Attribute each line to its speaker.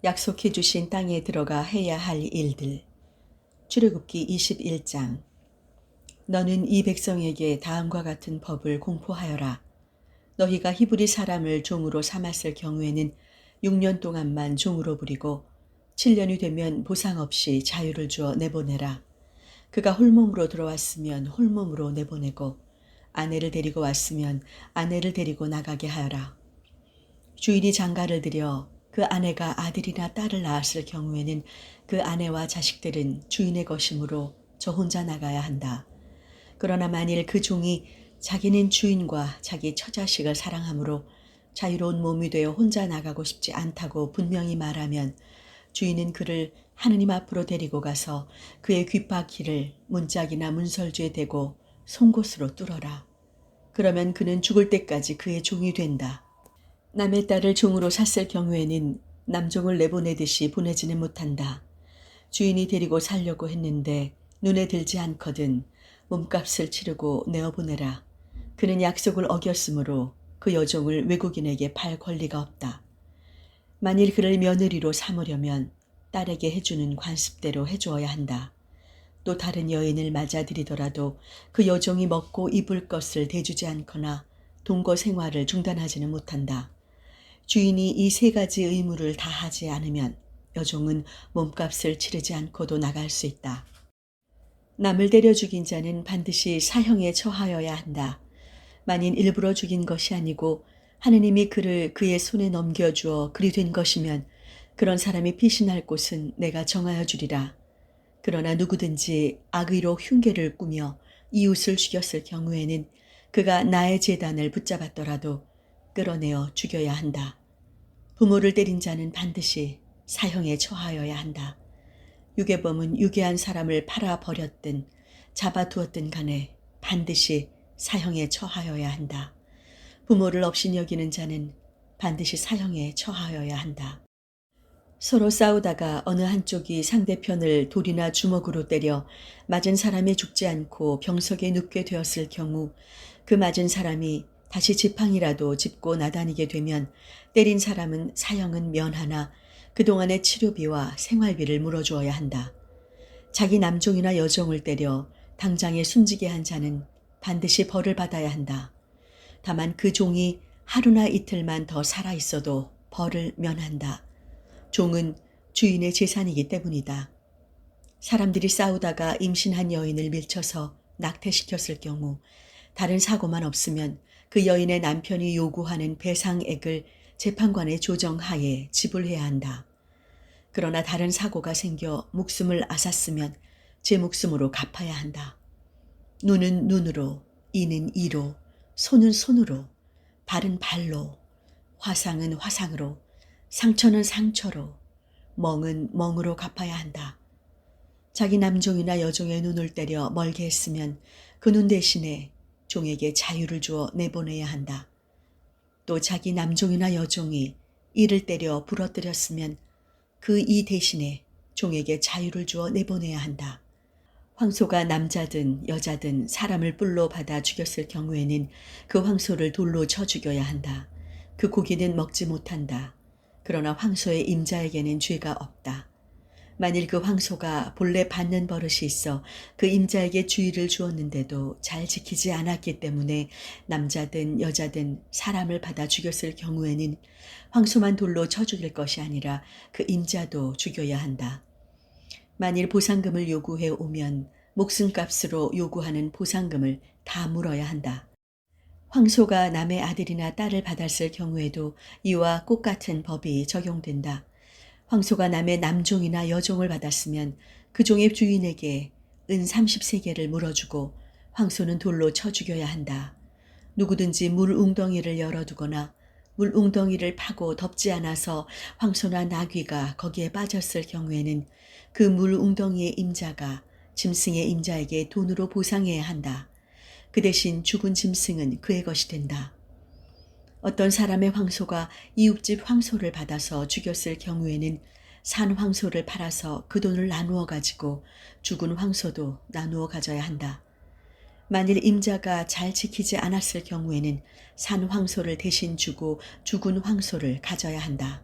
Speaker 1: 약속해 주신 땅에 들어가 해야 할 일들. 출애굽기 21장. 너는 이 백성에게 다음과 같은 법을 공포하여라. 너희가 히브리 사람을 종으로 삼았을 경우에는 6년 동안만 종으로 부리고 7년이 되면 보상 없이 자유를 주어 내보내라. 그가 홀몸으로 들어왔으면 홀몸으로 내보내고 아내를 데리고 왔으면 아내를 데리고 나가게 하여라. 주인이 장가를 들여 그 아내가 아들이나 딸을 낳았을 경우에는 그 아내와 자식들은 주인의 것이므로 저 혼자 나가야 한다. 그러나 만일 그 종이 자기는 주인과 자기 처자식을 사랑하므로 자유로운 몸이 되어 혼자 나가고 싶지 않다고 분명히 말하면 주인은 그를 하느님 앞으로 데리고 가서 그의 귓바퀴를 문짝이나 문설주에 대고 송곳으로 뚫어라. 그러면 그는 죽을 때까지 그의 종이 된다. 남의 딸을 종으로 샀을 경우에는 남종을 내보내듯이 보내지는 못한다. 주인이 데리고 살려고 했는데 눈에 들지 않거든 몸값을 치르고 내어보내라. 그는 약속을 어겼으므로 그 여종을 외국인에게 팔 권리가 없다. 만일 그를 며느리로 삼으려면 딸에게 해주는 관습대로 해주어야 한다. 또 다른 여인을 맞아들이더라도 그 여종이 먹고 입을 것을 대주지 않거나 동거 생활을 중단하지는 못한다. 주인이 이 세 가지 의무를 다하지 않으면 여종은 몸값을 치르지 않고도 나갈 수 있다. 남을 때려 죽인 자는 반드시 사형에 처하여야 한다. 만일 일부러 죽인 것이 아니고 하느님이 그를 그의 손에 넘겨주어 그리 된 것이면 그런 사람이 피신할 곳은 내가 정하여 주리라. 그러나 누구든지 악의로 흉계를 꾸며 이웃을 죽였을 경우에는 그가 나의 제단을 붙잡았더라도 끌어내어 죽여야 한다. 부모를 때린 자는 반드시 사형에 처하여야 한다. 유괴범은 유괴한 사람을 팔아 버렸든 잡아두었든 간에 반드시 사형에 처하여야 한다. 부모를 업신여기는 자는 반드시 사형에 처하여야 한다. 서로 싸우다가 어느 한쪽이 상대편을 돌이나 주먹으로 때려 맞은 사람이 죽지 않고 병석에 눕게 되었을 경우 그 맞은 사람이 다시 지팡이라도 짚고 나다니게 되면 때린 사람은 사형은 면하나 그동안의 치료비와 생활비를 물어주어야 한다. 자기 남종이나 여종을 때려 당장에 숨지게 한 자는 반드시 벌을 받아야 한다. 다만 그 종이 하루나 이틀만 더 살아있어도 벌을 면한다. 종은 주인의 재산이기 때문이다. 사람들이 싸우다가 임신한 여인을 밀쳐서 낙태시켰을 경우 다른 사고만 없으면 그 여인의 남편이 요구하는 배상액을 재판관의 조정하에 지불해야 한다. 그러나 다른 사고가 생겨 목숨을 앗았으면 제 목숨으로 갚아야 한다. 눈은 눈으로, 이는 이로, 손은 손으로, 발은 발로, 화상은 화상으로, 상처는 상처로, 멍은 멍으로 갚아야 한다. 자기 남종이나 여종의 눈을 때려 멀게 했으면 그 눈 대신에 종에게 자유를 주어 내보내야 한다. 또 자기 남종이나 여종이 이를 때려 부러뜨렸으면 그 이 대신에 종에게 자유를 주어 내보내야 한다. 황소가 남자든 여자든 사람을 뿔로 받아 죽였을 경우에는 그 황소를 돌로 쳐 죽여야 한다. 그 고기는 먹지 못한다. 그러나 황소의 임자에게는 죄가 없다. 만일 그 황소가 본래 받는 버릇이 있어 그 임자에게 주의를 주었는데도 잘 지키지 않았기 때문에 남자든 여자든 사람을 받아 죽였을 경우에는 황소만 돌로 쳐 죽일 것이 아니라 그 임자도 죽여야 한다. 만일 보상금을 요구해 오면 목숨값으로 요구하는 보상금을 다 물어야 한다. 황소가 남의 아들이나 딸을 받았을 경우에도 이와 똑같은 법이 적용된다. 황소가 남의 남종이나 여종을 받았으면 그 종의 주인에게 은 30세겔을 물어주고 황소는 돌로 쳐 죽여야 한다. 누구든지 물웅덩이를 열어두거나 물웅덩이를 파고 덮지 않아서 황소나 나귀가 거기에 빠졌을 경우에는 그 물웅덩이의 임자가 짐승의 임자에게 돈으로 보상해야 한다. 그 대신 죽은 짐승은 그의 것이 된다. 어떤 사람의 황소가 이웃집 황소를 받아서 죽였을 경우에는 산 황소를 팔아서 그 돈을 나누어 가지고 죽은 황소도 나누어 가져야 한다. 만일 임자가 잘 지키지 않았을 경우에는 산 황소를 대신 주고 죽은 황소를 가져야 한다.